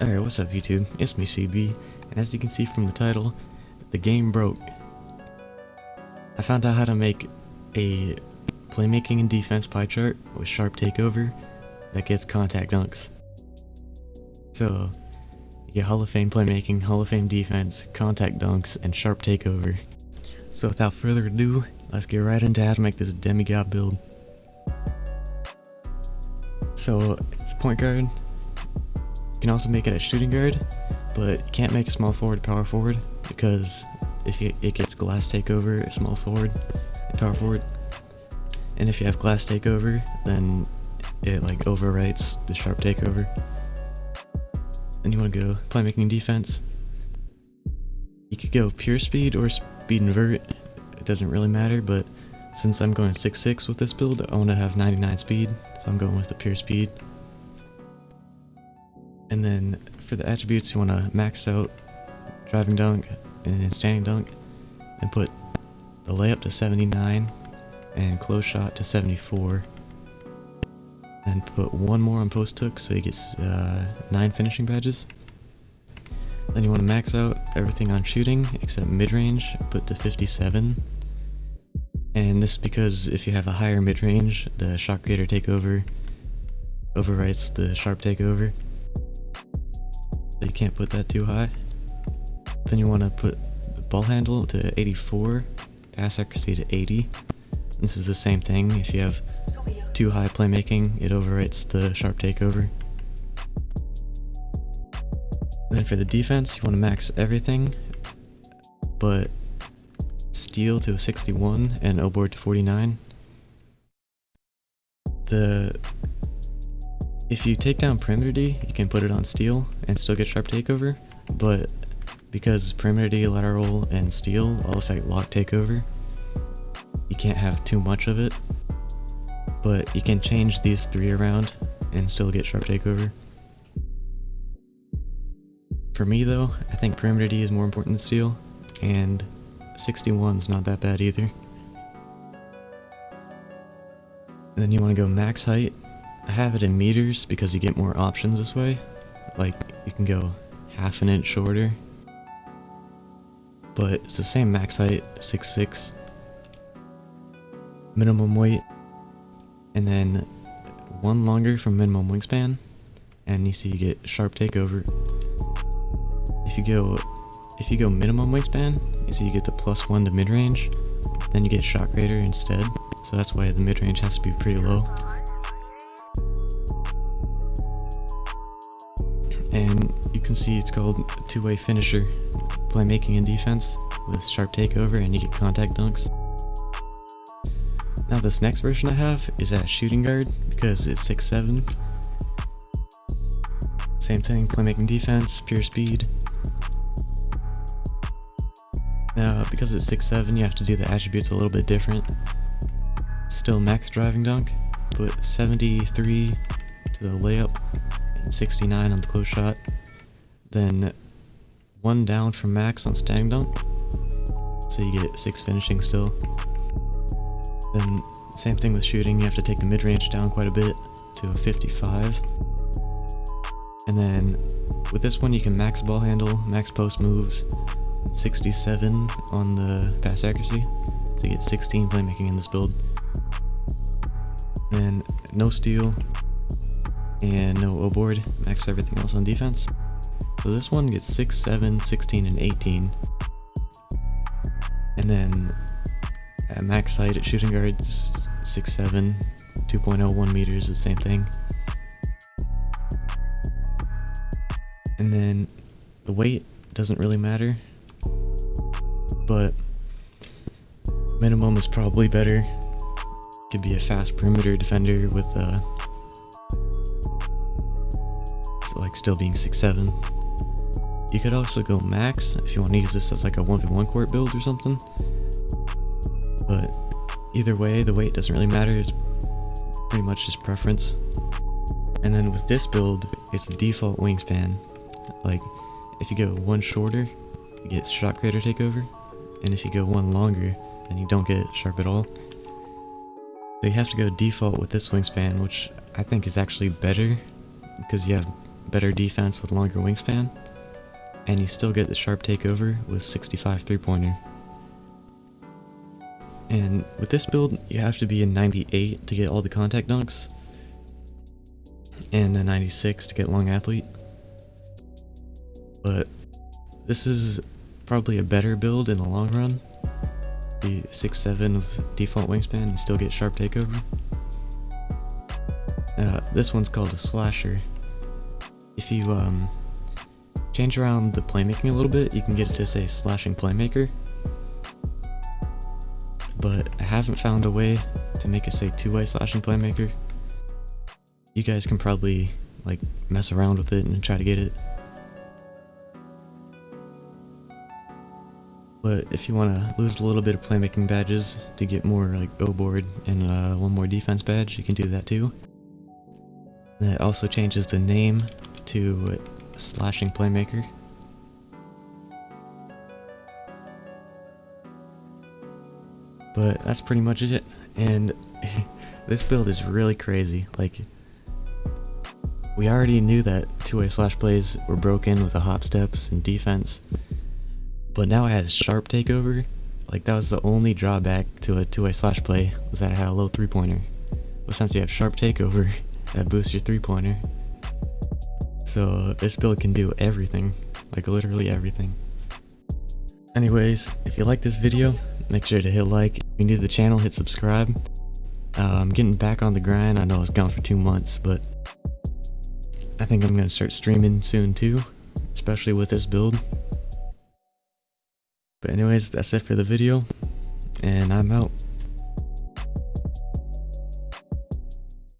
Alright, what's up YouTube? It's me CB, and as you can see from the title, the game broke. I found out how to make a playmaking and defense pie chart with sharp takeover that gets contact dunks. So, you get Hall of Fame playmaking, Hall of Fame defense, contact dunks, and sharp takeover. So without further ado, let's get right into how to make this demigod build. So, it's point guard. You can also make it a shooting guard, but you can't make a small forward power forward because if it gets glass takeover, small forward and power forward. And if you have glass takeover, then it like overwrites the sharp takeover. Then you want to go playmaking defense. You could go pure speed or speed invert. It doesn't really matter, but since I'm going 6'6" with this build, I want to have 99 speed, so I'm going with the pure speed. And then for the attributes, you want to max out driving dunk and standing dunk, and put the layup to 79 and close shot to 74. And put one more on post hook so he gets 9 finishing badges. Then you want to max out everything on shooting except mid-range, put to 57. And this is because if you have a higher mid-range, the shot creator takeover overwrites the sharp takeover. So you can't put that too high. Then you want to put the ball handle to 84, pass accuracy to 80. This is the same thing. If you have too high playmaking, it overwrites the sharp takeover. Then for the defense, you want to max everything, but steal to 61 and O-board to 49. If you take down perimeter D, you can put it on steal and still get sharp takeover, but because perimeter D, lateral, and steal all affect lock takeover, you can't have too much of it. But you can change these 3 around and still get sharp takeover. For me though, I think perimeter D is more important than steal, and 61's not that bad either. And then you want to go max height. I have it in meters because you get more options this way. Like, you can go half an inch shorter. But it's the same max height, 6'6". Minimum weight. And then 1 longer from minimum wingspan. And you see you get sharp takeover. If you go minimum wingspan, you see you get the +1 to mid-range. Then you get shot creator instead. So that's why the mid-range has to be pretty low. And you can see it's called two-way finisher, playmaking and defense with sharp takeover, and you get contact dunks. Now this next version I have is at shooting guard because it's 6'7". Same thing, playmaking defense, pure speed. Now because it's 6'7", you have to do the attributes a little bit different. Still max driving dunk, put 73 to the layup, 69 on the close shot, then 1 down from max on standing dunk, so you get 6 finishing still. Then same thing with shooting, you have to take the mid-range down quite a bit to a 55. And then with this one you can max ball handle, max post moves, 67 on the pass accuracy, so you get 16 playmaking in this build. Then no steal, and no O-board, max everything else on defense. So this one gets 6, 7, 16, and 18. And then at max height at shooting guard, 6'7", 2.01 meters, the same thing. And then the weight doesn't really matter, but minimum is probably better. Could be a fast perimeter defender with like still being 6'7". You could also go max if you want to use this as like a 1v1 court build or something. But either way, the weight doesn't really matter, it's pretty much just preference. And then with this build, it's the default wingspan. Like, if you go 1 shorter, you get shot creator takeover, and if you go 1 longer, then you don't get sharp at all. So you have to go default with this wingspan, which I think is actually better, because you have better defense with longer wingspan, and you still get the sharp takeover with 65 3-pointer. And with this build, you have to be a 98 to get all the contact dunks, and a 96 to get long athlete. But this is probably a better build in the long run. Be 6'7" with default wingspan and still get sharp takeover. This one's called a slasher. If you change around the playmaking a little bit, you can get it to say slashing playmaker. But I haven't found a way to make it say two-way slashing playmaker. You guys can probably like mess around with it and try to get it. But if you want to lose a little bit of playmaking badges to get more like O board and one more defense badge, you can do that too. That also changes the name to slashing playmaker. But that's pretty much it, and this build is really crazy. Like, we already knew that two-way slash plays were broken with the hop steps and defense, but now it has sharp takeover. Like, that was the only drawback to a two-way slash play, was that it had a low 3-pointer. But since you have sharp takeover, that boosts your 3-pointer. So this build can do everything, like literally everything. Anyways, if you like this video, make sure to hit like. If you're new to the channel, hit subscribe. I'm getting back on the grind. I know I was gone for 2 months, but I think I'm going to start streaming soon too, especially with this build. But anyways, that's it for the video, and I'm out.